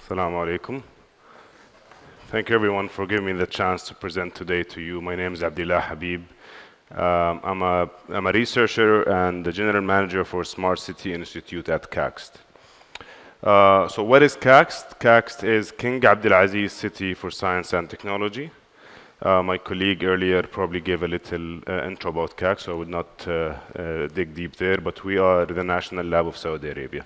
Assalamu alaikum. Thank you everyone for giving me the chance to present today to you. My name is Abdulelah Habib. I'm a researcher and the general manager for Smart City Institute at KACST. So what is KACST? KACST is King Abdulaziz City for Science and Technology. My colleague earlier probably gave a little intro about KACST, so I would not dig deep there, but we are the National Lab of Saudi Arabia.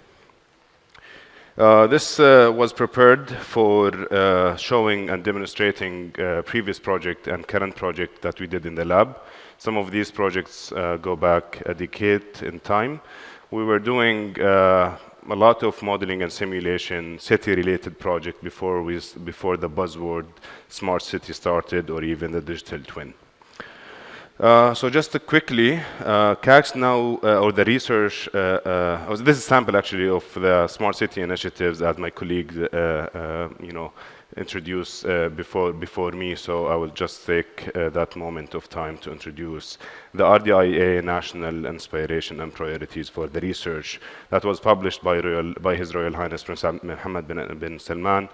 This was prepared for showing and demonstrating previous project and current project that we did in the lab. Some of these projects go back a decade in time. We were doing a lot of modeling and simulation, city-related project before the buzzword smart city started, or even the digital twin. So just to quickly, KACST now, or the research, this is a sample actually of the smart city initiatives that my colleague, introduced before me. So I will just take that moment of time to introduce the RDIA National Inspiration and Priorities for the Research that was published by His Royal Highness Prince Mohammed bin Salman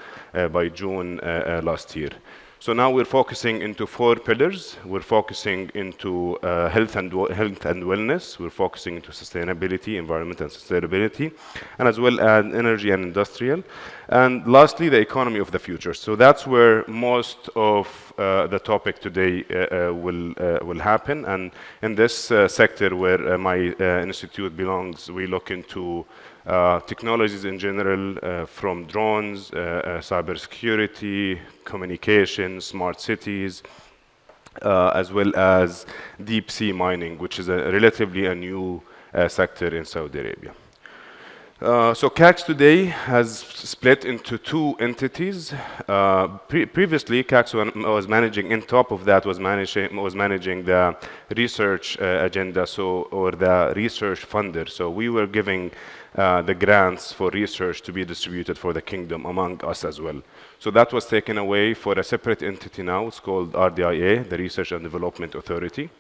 by June last year. So now we're focusing into 4 pillars. We're focusing into health and wellness. We're focusing into sustainability, environment and sustainability, and as well as energy and industrial. And lastly, the economy of the future. So that's where most of the topic today will happen. And in this sector where my institute belongs, we look into technologies in general, from drones, cybersecurity, communication, smart cities, as well as deep sea mining, which is relatively a new sector in Saudi Arabia. So KACST today has split into 2 entities. Previously, KACST was managing, on top of that, was managing the research agenda, or the research funder. So we were giving the grants for research to be distributed for the kingdom among us as well. So that was taken away for a separate entity now. It's called RDIA, the Research and Development Authority.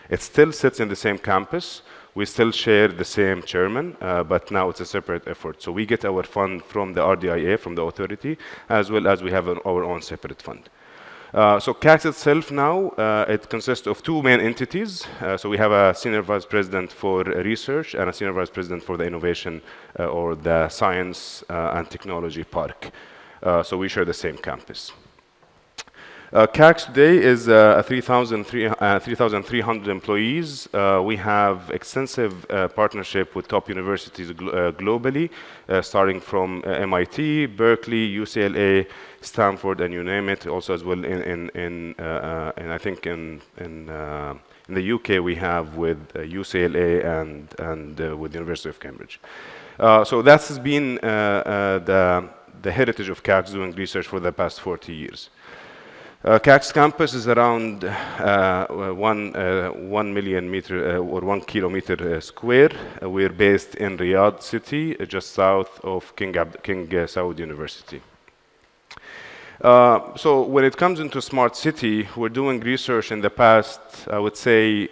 It still sits in the same campus. We still share the same chairman, but now it's a separate effort. So we get our fund from the RDIA, from the authority, as well as we have our own separate fund. So KACST itself now, it consists of 2 main entities. So we have a senior vice president for research and a senior vice president for the innovation or the science and technology park. So we share the same campus. KACST today is 3,300 employees. We have extensive partnership with top universities globally, starting from MIT, Berkeley, UCLA, Stanford, and you name it. Also, as well in I think in the UK we have with UCLA and with the University of Cambridge. So that has been the heritage of KACST doing research for the past 40 years. KACST campus is around 1 million meter or 1 kilometer square. We're based in Riyadh city, just south of King Saud University. So when it comes into smart city, we're doing research in the past, I would say,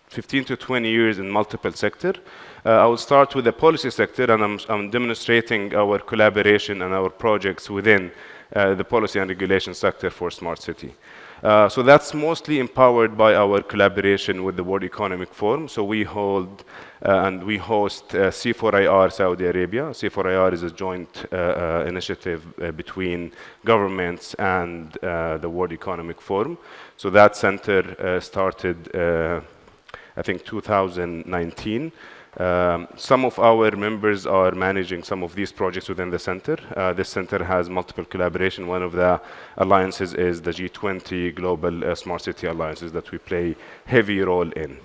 15 to 20 years in multiple sectors. I will start with the policy sector, and I'm demonstrating our collaboration and our projects within the policy and regulation sector for smart city. So that's mostly empowered by our collaboration with the World Economic Forum. So we hold and we host C4IR Saudi Arabia. C4IR is a joint initiative between governments and the World Economic Forum. So that center started, I think, 2019. Some of our members are managing some of these projects within the center. This center has multiple collaboration. One of the alliances is the G20 Global Smart City Alliances that we play heavy role in.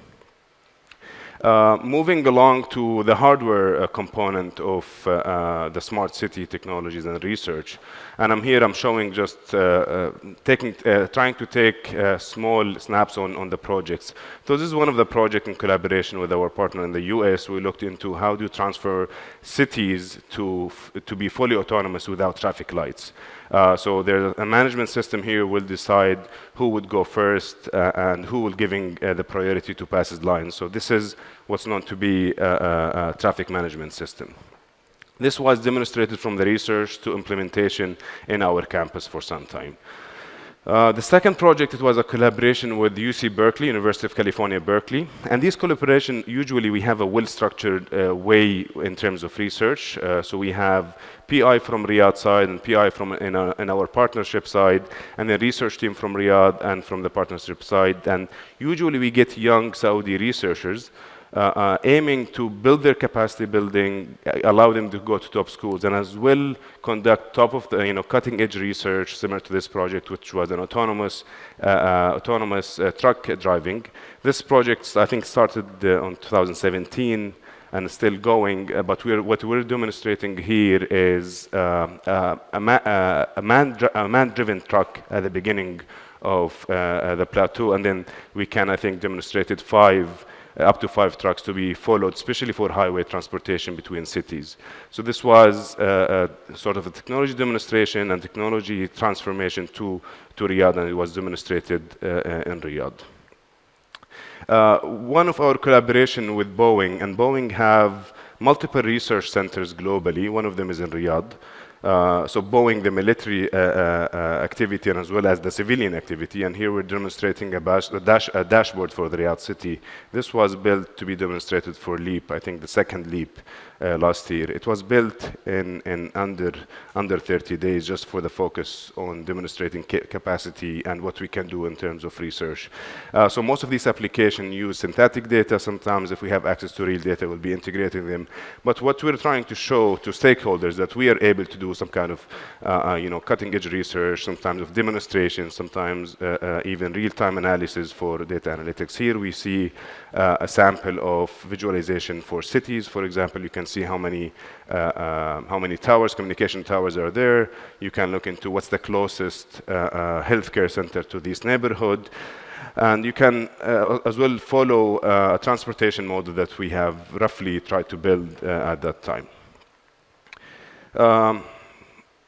Moving along to the hardware component of the smart city technologies and research, and I'm showing just trying to take small snaps on the projects. So this is one of the projects in collaboration with our partner in the US. We looked into how do you transfer cities to be fully autonomous without traffic lights. So there's a management system here will decide who would go first and who will giving the priority to passes lines. So this is what's known to be a traffic management system. This was demonstrated from the research to implementation in our campus for some time. The second project, it was a collaboration with UC Berkeley, University of California, Berkeley. And this collaboration, usually we have a well-structured way in terms of research. So we have PI from Riyadh side and PI from in our partnership side, and the research team from Riyadh and from the partnership side. And usually we get young Saudi researchers aiming to build their capacity building, allow them to go to top schools, and as well conduct top of the cutting edge research similar to this project, which was an autonomous truck driving. This project I think started on 2017 and still going, but what we're demonstrating here is a man-driven truck at the beginning of the plateau, and then we can I think demonstrated up to 5 trucks to be followed, especially for highway transportation between cities. So this was sort of a technology demonstration and technology transformation to Riyadh, and it was demonstrated in Riyadh. One of our collaboration with Boeing, and Boeing have multiple research centers globally. One of them is in Riyadh. So Boeing, the military activity, and as well as the civilian activity. And here we're demonstrating a dashboard for the Riyadh city. This was built to be demonstrated for LEAP, I think the second LEAP last year. It was built in under 30 days just for the focus on demonstrating capacity and what we can do in terms of research. So most of these applications use synthetic data. Sometimes if we have access to real data, we'll be integrating them. But what we're trying to show to stakeholders that we are able to do some kind of cutting-edge research, sometimes of demonstration, sometimes even real-time analysis for data analytics. Here we see a sample of visualization for cities. For example, you can see how many towers, communication towers are there. You can look into what's the closest healthcare center to this neighborhood. And you can as well follow a transportation model that we have roughly tried to build at that time.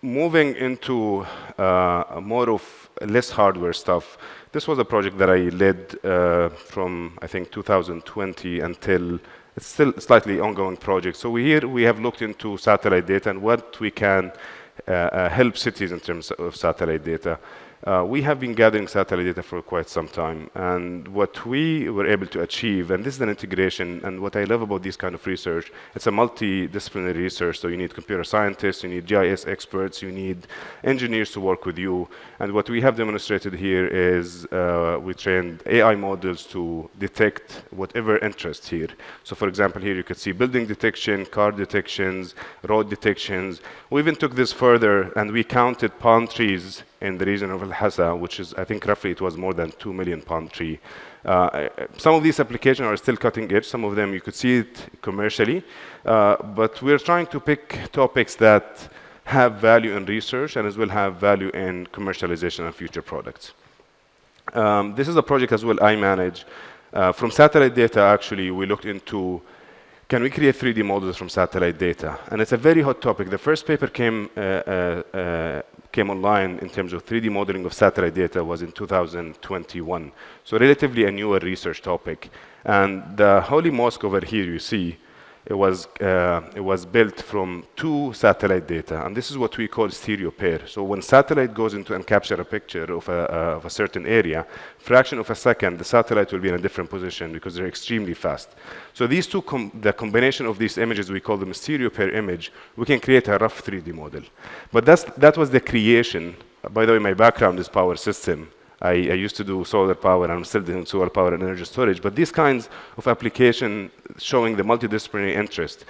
Moving into more of less hardware stuff, this was a project that I led from, I think, 2020 until it's still a slightly ongoing project. So here we have looked into satellite data and what we can help cities in terms of satellite data. We have been gathering satellite data for quite some time, and what we were able to achieve, and this is an integration, and what I love about this kind of research, it's a multidisciplinary research, so you need computer scientists, you need GIS experts, you need engineers to work with you, and what we have demonstrated here is we trained AI models to detect whatever interest here. So for example, here you could see building detection, car detections, road detections. We even took this further, and we counted palm trees in the region of Al-Hasa, which is, I think, roughly it was more than 2 million palm tree. Some of these applications are still cutting edge. Some of them you could see it commercially, but we're trying to pick topics that have value in research and as well have value in commercialization and future products. This is a project as well I manage. From satellite data, actually, we looked into can we create 3D models from satellite data? And it's a very hot topic. The first paper came online in terms of 3D modeling of satellite data was in 2021. So relatively a newer research topic. And the Holy Mosque over here you see, it was built from 2 satellite data, and this is what we call stereo pair. So when satellite goes into and capture a picture of a certain area, fraction of a second, the satellite will be in a different position because they're extremely fast. So these two, the combination of these images, we call them stereo pair image, we can create a rough 3D model. But that was the creation. By the way, my background is power system. I used to do solar power, and I'm still doing solar power and energy storage. But these kinds of application showing the multidisciplinary interest.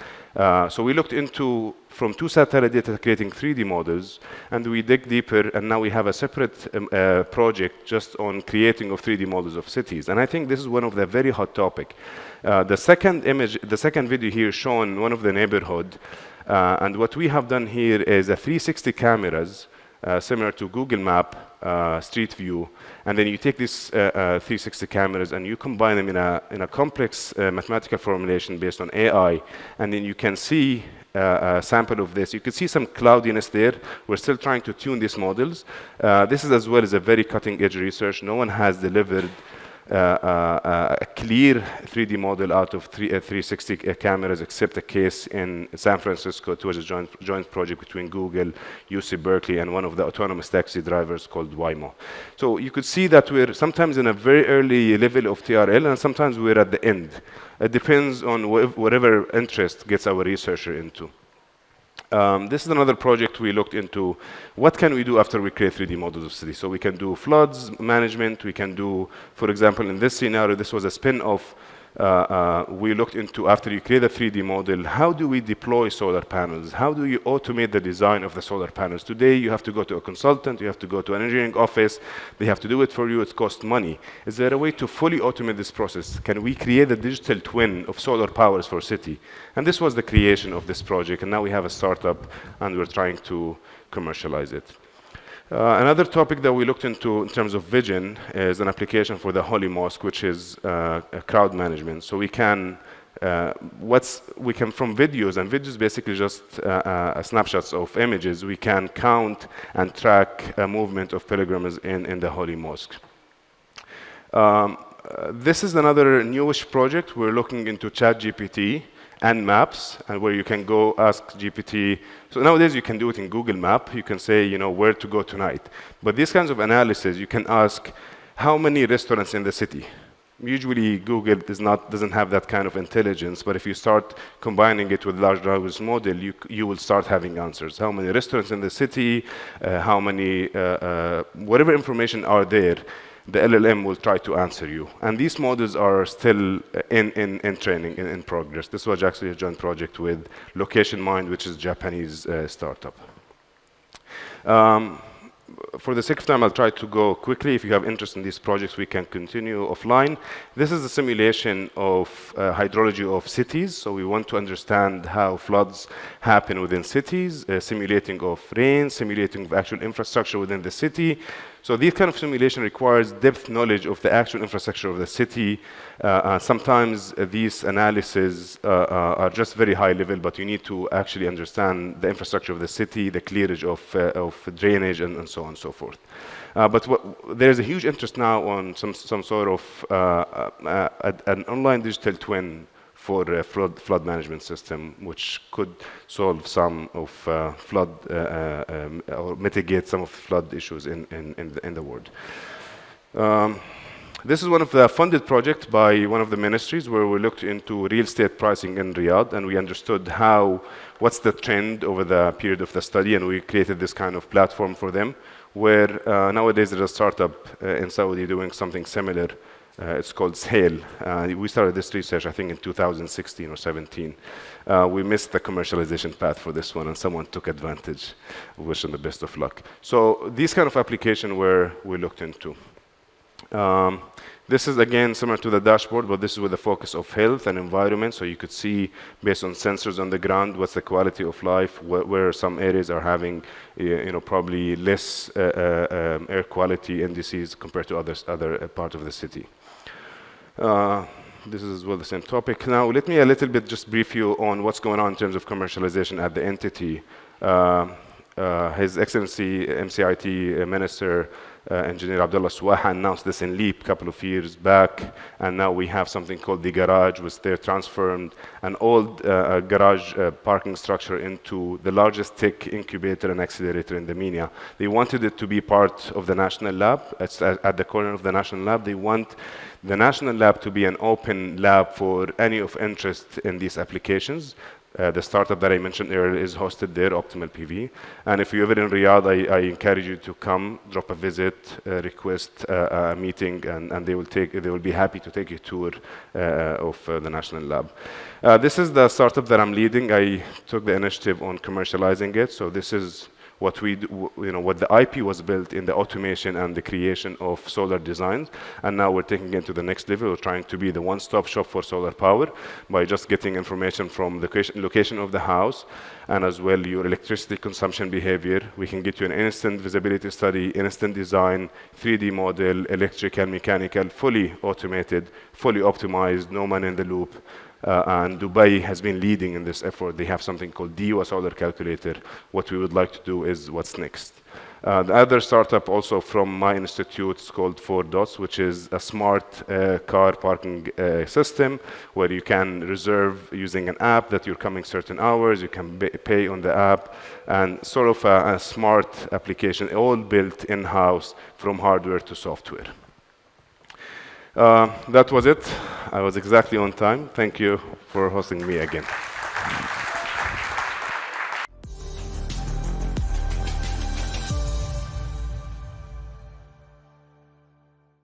So we looked into, from 2 satellite data, creating 3D models, and we dig deeper, and now we have a separate project just on creating of 3D models of cities. And I think this is one of the very hot topic. The second video here showing one of the neighborhood, and what we have done here is a 360 cameras, similar to Google Map, Street View, and then you take these 360 cameras and you combine them in a complex mathematical formulation based on AI, and then you can see a sample of this. You can see some cloudiness there. We're still trying to tune these models. This is as well as a very cutting-edge research. No one has delivered a clear 3D model out of 360 cameras, except a case in San Francisco. It was a joint project between Google, UC Berkeley, and one of the autonomous taxi drivers called Waymo. So you could see that we're sometimes in a very early level of TRL, and sometimes we're at the end. It depends on whatever interest gets our researcher into. This is another project we looked into. What can we do after we create 3D models of cities? So we can do floods management. We can do, for example, in this scenario, this was a spin-off. We looked into, after you create a 3D model, how do we deploy solar panels? How do you automate the design of the solar panels? Today, you have to go to a consultant, you have to go to an engineering office, they have to do it for you, it costs money. Is there a way to fully automate this process? Can we create a digital twin of solar powers for city? And this was the creation of this project, and now we have a startup, and we're trying to commercialize it. Another topic that we looked into in terms of vision is an application for the Holy Mosque, which is crowd management. So we can, from videos, and videos basically just snapshots of images, we can count and track a movement of pilgrims in the Holy Mosque. This is another newish project. We're looking into ChatGPT and maps, and where you can go ask GPT. So nowadays you can do it in Google Map. You can say, where to go tonight. But these kinds of analysis, you can ask how many restaurants in the city. Usually Google doesn't have that kind of intelligence, but if you start combining it with large language model, you will start having answers. How many restaurants in the city, how many, whatever information are there, the LLM will try to answer you. And these models are still in training, in progress. This was actually a joint project with Location Mind, which is a Japanese startup. For the sake of time, I'll try to go quickly. If you have interest in these projects, we can continue offline. This is a simulation of hydrology of cities. So we want to understand how floods happen within cities, simulating of rain, simulating of actual infrastructure within the city. So this kind of simulation requires depth knowledge of the actual infrastructure of the city. Sometimes these analyses are just very high level, but you need to actually understand the infrastructure of the city, the clearage of drainage, and so on and so forth. But there's a huge interest now on some sort of an online digital twin for a flood management system, which could solve some of flood or mitigate some of flood issues in the world. This is one of the funded projects by one of the ministries where we looked into real estate pricing in Riyadh, and we understood what's the trend over the period of the study, and we created this kind of platform for them, where nowadays there's a startup in Saudi doing something similar. It's called SHALE. We started this research, I think, in 2016 or 17. We missed the commercialization path for this one, and someone took advantage. We wish them the best of luck. So these kind of applications were we looked into. This is, again, similar to the dashboard, but this is with the focus of health and environment. So you could see, based on sensors on the ground, what's the quality of life, where some areas are having, probably less air quality indices compared to other parts of the city. This is as well the same topic. Now, let me a little bit just brief you on what's going on in terms of commercialization at the entity. His Excellency MCIT Minister Engineer Abdulelah announced this in LEAP a couple of years back, and now we have something called the garage, which they transformed an old garage parking structure into the largest tech incubator and accelerator in the MENA. They wanted it to be part of the national lab. It's at the corner of the national lab. They want the national lab to be an open lab for any of interest in these applications. The startup that I mentioned earlier is hosted there, Optimal PV. And if you're ever in Riyadh, I encourage you to come, drop a visit, request a meeting, and they will be happy to take you a tour of the national lab. This is the startup that I'm leading. I took the initiative on commercializing it. So this is what we do, what the IP was built in the automation and the creation of solar designs, and now we're taking it to the next level. We're trying to be the one-stop shop for solar power by just getting information from the location of the house, and as well your electricity consumption behavior. We can get you an instant visibility study, instant design, 3D model, electrical, mechanical, fully automated, fully optimized, no man in the loop. And Dubai has been leading in this effort. They have something called DIWA Solar Calculator. What we would like to do is what's next. The other startup also from my institute is called 4Dots, which is a smart car parking system where you can reserve using an app that you're coming certain hours, you can pay on the app, and sort of a smart application, all built in-house from hardware to software. That was it. I was exactly on time. Thank you for hosting me again.